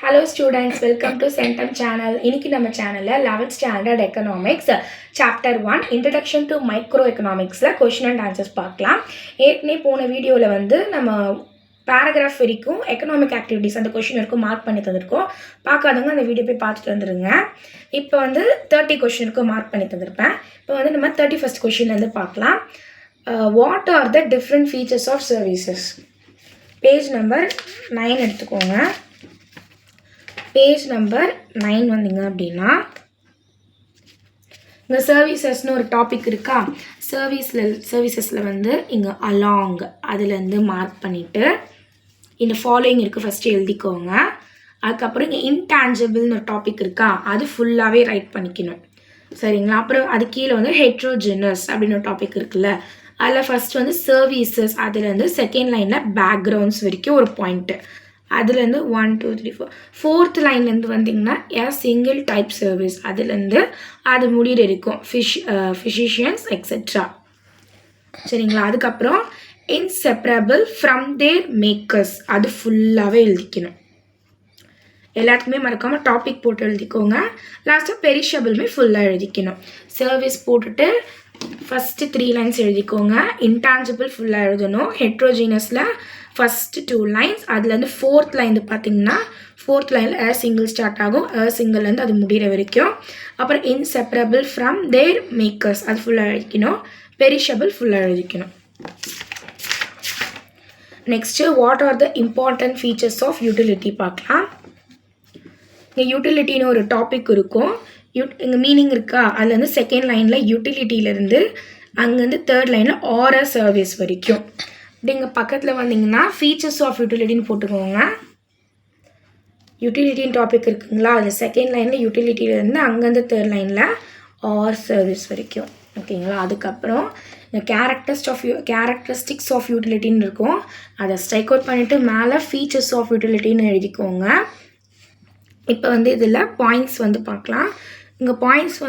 Hello students, welcome to Centum channel. இன்னைக்கு நம்ம சேனல்ல 11th standard economics chapter 1 introduction to microeconomicsல question and answers பார்க்கலாம். ஏற்கனவே போன வீடியோல நம்ம paragraph வரைக்கும் economic activities அந்த question வரைக்கும் மார்க் பண்ணி தந்திருக்கோம். பார்க்காதவங்க அந்த வீடியோ போய் பார்த்துட்டு வந்துருங்க. இப்போ 30 question வரைக்கும் மார்க் பண்ணி தந்திருப்பேன். இப்போ நம்ம 31st question வந்து பார்க்கலாம். What are the different features of services? Page number 9 எடுத்துக்கோங்க. பேஜ் நம்பர் 9 வந்தீங்க அப்படின்னா இந்த சர்வீசஸ்னு ஒரு டாபிக் இருக்கா. சர்வீசஸில் இங்கே அலாங் அதுலேருந்து மார்க் பண்ணிவிட்டு இந்த ஃபாலோயிங் இருக்குது ஃபஸ்ட்டு எழுதிக்கோங்க. அதுக்கப்புறம் இங்கே இன்டான்ஜிபிள்னு ஒரு டாபிக் இருக்கா, அது ஃபுல்லாகவே ரைட் பண்ணிக்கணும். சரிங்களா. அப்புறம் அது கீழே ஹெட்ரோஜெனஸ் அப்படின்னு ஒரு டாபிக் இருக்குல்ல, அதில் ஃபஸ்ட்டு சர்வீசஸ் அதுலேருந்து செகண்ட் லைனில் பேக்ரவுண்ட்ஸ் வரைக்கும் ஒரு பாயிண்ட்டு, அதுலேருந்து 1 2 3 4 4th லைன்லேருந்து வந்தீங்கன்னா சிங்கிள் டைப் சர்வீஸ் அதுலேருந்து அது முடிகிற இருக்கும் ஃபிசிஷியன்ஸ் எக்ஸெட்ரா. சரிங்களா. அதுக்கப்புறம் இன்செப்பரபிள் ஃப்ரம் தேர் மேக்கர்ஸ் அது ஃபுல்லாகவே எழுதிக்கணும். எல்லாத்துக்குமே மறக்காமல் டாபிக் போட்டு எழுதிக்கோங்க. லாஸ்ட்டாக பெரிஷபிளுமே ஃபுல்லாக எழுதிக்கணும். சர்வீஸ் போட்டுட்டு ஃபஸ்ட்டு 3 லைன்ஸ் எழுதிக்கோங்க. இன்டான்ஜிபிள் ஃபுல்லாக எழுதணும். ஹெட்ரோஜீனஸில் ஃபஸ்ட்டு 2 லைன்ஸ், அதுலேருந்து 4th லைன் பார்த்தீங்கன்னா 4th லைனில் சிங்கிள் ஸ்டார்ட் ஆகும், சிங்கிள்லேருந்து அது முடிகிற வரைக்கும். அப்புறம் இன்செப்பரபிள் ஃப்ரம் தேர் மேக்கர்ஸ் அது ஃபுல்லாக எழுதிக்கணும். பெரிஷபிள் ஃபுல்லாக எழுதிக்கணும். Next what are the important features of utility பார்க்கலாம். இங்கே யூட்டிலிட்டின்னு ஒரு டாபிக் இருக்கும். இங்கே மீனிங் இருக்கா, அதுலேருந்து செகண்ட் லைனில் யூட்டிலிட்டியிலேருந்து அங்கேருந்து 3rd லைனில் ஆர் சர்வீஸ் வரைக்கும். அப்படி இங்கே பக்கத்தில் வந்தீங்கன்னா ஃபீச்சர்ஸ் ஆஃப் யூட்டிலிட்டின்னு போட்டுக்கோங்க. யூட்டிலிட்டின்னு டாபிக் இருக்குங்களா, அதில் செகண்ட் லைனில் யூட்டிலிட்டியிலேருந்து அங்கேருந்து 3rd லைனில் ஆர் சர்வீஸ் வரைக்கும். ஓகேங்களா. அதுக்கப்புறம் இந்த கேரக்டரிஸ்டிக்ஸ் ஆஃப் யூட்டிலிட்டின்னு இருக்கும், அதை ஸ்ட்ரைக் அவுட் பண்ணிவிட்டு மேலே ஃபீச்சர்ஸ் ஆஃப் யூட்டிலிட்டின்னு எழுதிக்கோங்க. இப்போ இதில் பாயிண்ட்ஸ் பார்க்கலாம். இங்கே பாயிண்ட்ஸ்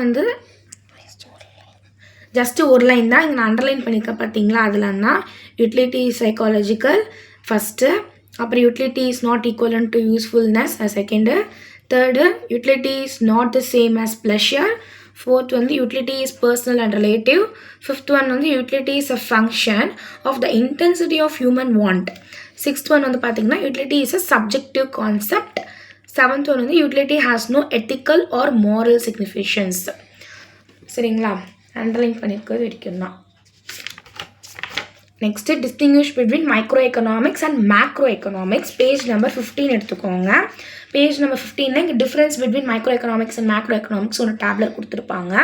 ஜஸ்ட்டு ஒரு லைன் தான் இங்கே நான் அண்டர்லைன் பண்ணியிருக்கேன் பார்த்தீங்களா. அதுலன்னா யூட்டிலிட்டி சைக்காலஜிக்கல் ஃபஸ்ட்டு, அப்புறம் utility is not equivalent to usefulness second, third utility is not the same as pleasure, fourth utility is personal and relative, fifth one utility is a function of the intensity of human want, sixth one பார்த்தீங்கன்னா utility is a subjective concept, seventh one utility has no ethical or moral significance. சரிங்களா. Underline பண்ணியிருக்கிறது வரைக்கும் தான். Next distinguish between micro economics and macro economics. Page number 15 எடுத்துக்கோங்க. Page number 15 இங்கே difference between micro economics and macro economics ஒரு tablet கொடுத்துருப்பாங்க.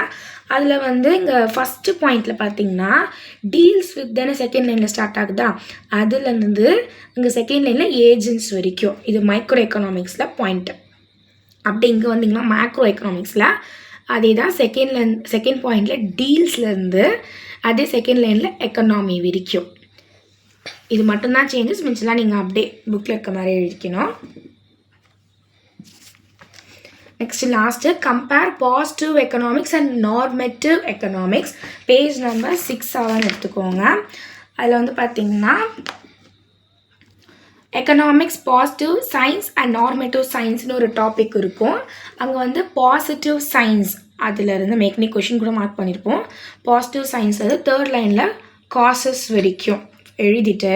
அதில் இங்கே ஃபஸ்ட்டு பாயிண்டில் பார்த்தீங்கன்னா டீல்ஸ் வித் தானே செகண்ட் லைனில் ஸ்டார்ட் ஆகுதா, அதுலேருந்து இங்கே செகண்ட் லைனில் ஏஜென்ட்ஸ் வரைக்கும் இது மைக்ரோ எக்கனாமிக்ஸில் பாயிண்ட்டு. அப்படி இங்கே வந்தீங்கன்னா மேக்ரோ எக்கனாமிக்ஸில் அதே தான் செகண்ட் பாயிண்டில் டீல்ஸ்லேருந்து அதே செகண்ட் லைனில் எக்கனாமி வரைக்கும். இது மட்டும்தான் சேஞ்சஸ், மிச்சலாம் நீங்கள் அப்படியே புக்கில் இருக்க மாதிரி எழுதிக்கணும். Next last compare positive economics and normative economics. Page number 6 7 எடுத்துக்கோங்க. அதில் பார்த்தீங்கன்னா economics positive science and normative சயின்ஸ்னு ஒரு டாபிக் இருக்கும். அங்கே பாசிட்டிவ் சயின்ஸ் அதிலிருந்து மேக்னி கொஷின் கூட மார்க் பண்ணியிருப்போம். பாசிட்டிவ் சயின்ஸ் 3rd லைனில் காசஸ் வரைக்கும் எழுதிட்டு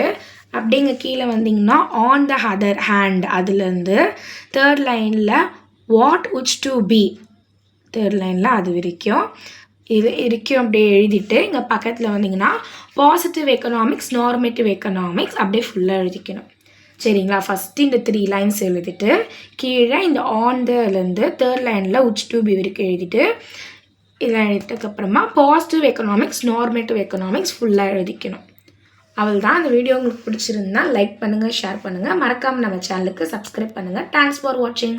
அப்படிங்க கீழே வந்தீங்கன்னா ஆன் த அதர் ஹேண்ட் அதுலேருந்து 3rd லைனில் what Ujh to be 3rd லைனில் அது வரைக்கும் இது வரைக்கும் அப்படியே எழுதிட்டு இங்கே பக்கத்தில் வந்தீங்கன்னா பாசிட்டிவ் எக்கனாமிக்ஸ் நார்மேட்டிவ் எக்கனாமிக்ஸ் அப்படியே ஃபுல்லாக எழுதிக்கணும். சரிங்களா. ஃபஸ்ட்டு இந்த 3 லைன்ஸ் எழுதிட்டு கீழே இந்த ஆன் தலேருந்து 3rd லைனில் உச் டு பி வரைக்கும் எழுதிட்டு இதில் எழுதிட்டதுக்கப்புறமா பாசிட்டிவ் எக்கனாமிக்ஸ் நார்மேட்டிவ் எக்கனாமிக்ஸ் ஃபுல்லாக எழுதிக்கணும். அவள் தான். அந்த வீடியோ உங்களுக்கு பிடிச்சிருந்தா லைக் பண்ணுங்கள், ஷேர் பண்ணுங்கள், மறக்காமல் நம்ம சேனலுக்கு சப்ஸ்கிரைப் பண்ணுங்கள். தேங்க்ஸ் ஃபார் வாட்சிங்.